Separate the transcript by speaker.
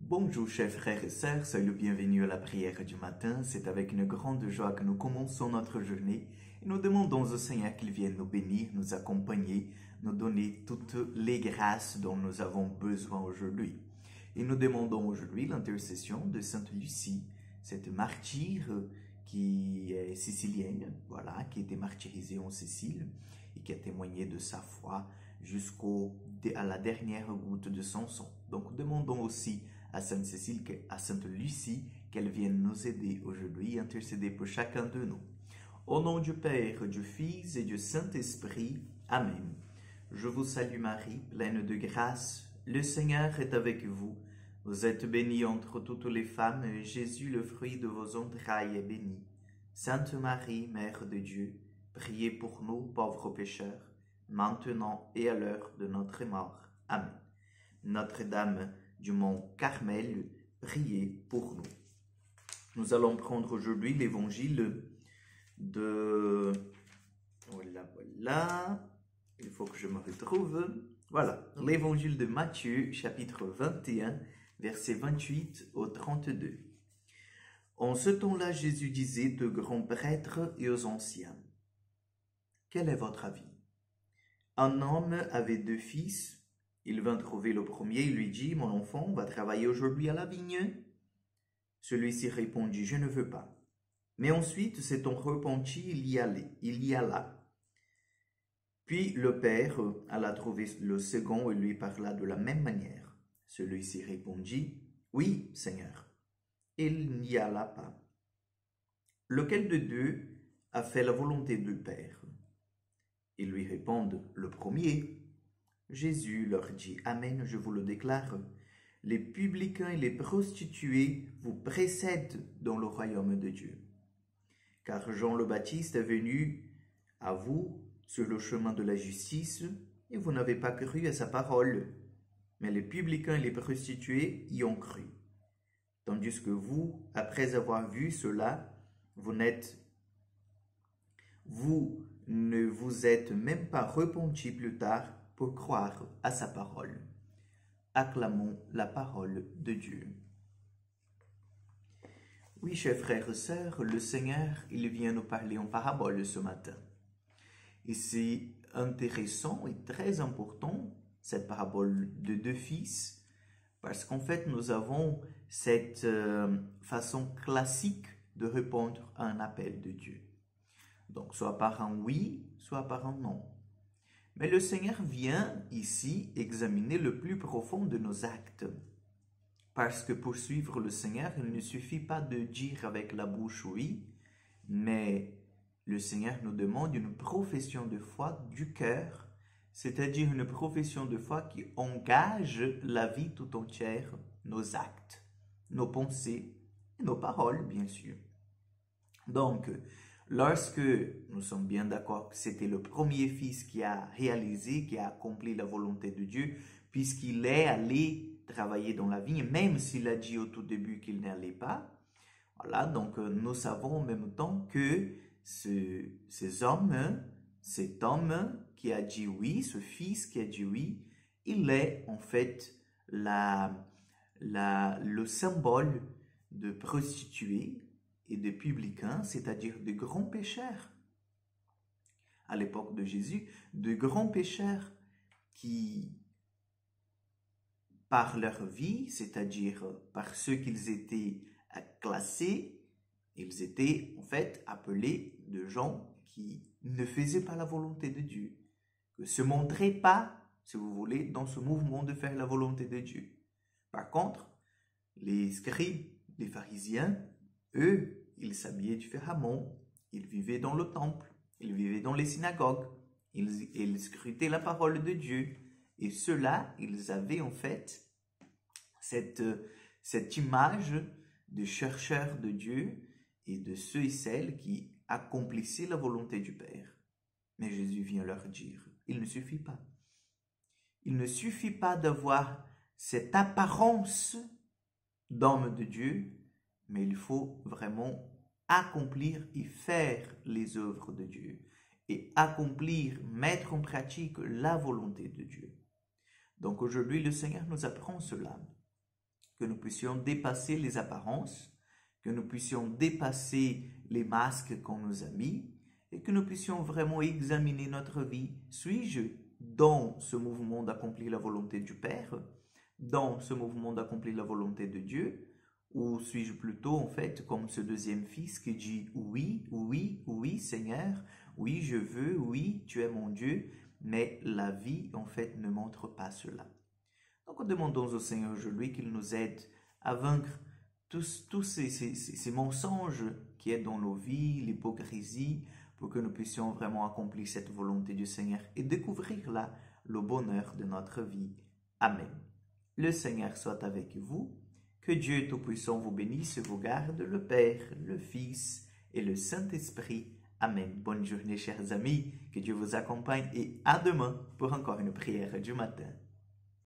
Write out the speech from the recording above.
Speaker 1: Bonjour chers frères et sœurs, soyez le bienvenu à la prière du matin. C'est avec une grande joie que nous commençons notre journée et nous demandons au Seigneur qu'il vienne nous bénir, nous accompagner, nous donner toutes les grâces dont nous avons besoin aujourd'hui. Et nous demandons aujourd'hui l'intercession de Sainte Lucie, cette martyre qui est sicilienne, voilà, qui a été martyrisée en Sicile et qui a témoigné de sa foi jusqu'à la dernière goutte de son sang. Donc demandons aussi à Sainte Cécile, à Sainte Lucie, qu'elle vienne nous aider aujourd'hui et intercéder pour chacun de nous. Au nom du Père, du Fils et du Saint-Esprit. Amen. Je vous salue Marie, pleine de grâce. Le Seigneur est avec vous. Vous êtes bénie entre toutes les femmes, et Jésus, le fruit de vos entrailles, est béni. Sainte Marie, Mère de Dieu, priez pour nous, pauvres pécheurs, maintenant et à l'heure de notre mort. Amen. Notre-Dame du mont Carmel, priez pour nous. Nous allons prendre aujourd'hui l'évangile de... Voilà. Il faut que je me retrouve. Voilà, l'évangile de Matthieu, chapitre 21, versets 28 au 32. En ce temps-là, Jésus disait aux grands prêtres et aux anciens, « Quel est votre avis? Un homme avait 2 fils. Il vint trouver le premier et lui dit, « Mon enfant, va travailler aujourd'hui à la vigne. » Celui-ci répondit, « Je ne veux pas. » Mais ensuite, s'étant repenti, il y alla. Puis le père alla trouver le second et lui parla de la même manière. Celui-ci répondit, « Oui, Seigneur. » Il n'y alla pas. Lequel de deux a fait la volonté du Père? Ils lui répondent, « Le premier. » Jésus leur dit, « Amen, je vous le déclare, les publicains et les prostituées vous précèdent dans le royaume de Dieu. Car Jean le Baptiste est venu à vous sur le chemin de la justice, et vous n'avez pas cru à sa parole, mais les publicains et les prostituées y ont cru. Tandis que vous, après avoir vu cela, vous ne vous êtes même pas repentis plus tard pour croire à sa parole. » Acclamons la parole de Dieu. Oui, chers frères et sœurs, le Seigneur, il vient nous parler en parabole ce matin. Et c'est intéressant et très important, cette parabole de 2 fils, parce qu'en fait, nous avons cette façon classique de répondre à un appel de Dieu. Donc, soit par un oui, soit par un non. Mais le Seigneur vient ici examiner le plus profond de nos actes. Parce que pour suivre le Seigneur, il ne suffit pas de dire avec la bouche oui, mais le Seigneur nous demande une profession de foi du cœur, c'est-à-dire une profession de foi qui engage la vie tout entière, nos actes, nos pensées et nos paroles, bien sûr. Donc, lorsque nous sommes bien d'accord que c'était le premier fils qui a réalisé, qui a accompli la volonté de Dieu, puisqu'il est allé travailler dans la vigne, même s'il a dit au tout début qu'il n'allait pas. Voilà, donc nous savons en même temps que cet homme qui a dit oui, ce fils qui a dit oui, il est en fait le symbole de prostituées et de publicains, c'est-à-dire de grands pécheurs. À l'époque de Jésus, de grands pécheurs qui, par leur vie, c'est-à-dire par ceux qu'ils étaient classés, ils étaient en fait appelés de gens qui ne faisaient pas la volonté de Dieu, qui ne se montraient pas, si vous voulez, dans ce mouvement de faire la volonté de Dieu. Par contre, les scribes, les pharisiens, eux, ils s'habillaient différemment, ils vivaient dans le temple, ils vivaient dans les synagogues, ils scrutaient la parole de Dieu. Et ceux-là, ils avaient en fait cette image de chercheurs de Dieu et de ceux et celles qui accomplissaient la volonté du Père. Mais Jésus vient leur dire, il ne suffit pas. Il ne suffit pas d'avoir cette apparence d'homme de Dieu, mais il faut vraiment accomplir et faire les œuvres de Dieu et accomplir, mettre en pratique la volonté de Dieu. Donc aujourd'hui, le Seigneur nous apprend cela. que nous puissions dépasser les apparences, que nous puissions dépasser les masques qu'on nous a mis et que nous puissions vraiment examiner notre vie. Suis-je dans ce mouvement d'accomplir la volonté du Père, dans ce mouvement d'accomplir la volonté de Dieu, ou suis-je plutôt en fait comme ce deuxième fils qui dit oui, oui, oui Seigneur, oui je veux, oui tu es mon Dieu, mais la vie en fait ne montre pas cela. Donc demandons au Seigneur aujourd'hui qu'il nous aide à vaincre tous ces mensonges qui est dans nos vies, l'hypocrisie, pour que nous puissions vraiment accomplir cette volonté du Seigneur et découvrir là le bonheur de notre vie. Amen. Le Seigneur soit avec vous. Que Dieu Tout-Puissant vous bénisse et vous garde, le Père, le Fils et le Saint-Esprit. Amen. Bonne journée, chers amis. Que Dieu vous accompagne et à demain pour encore une prière du matin.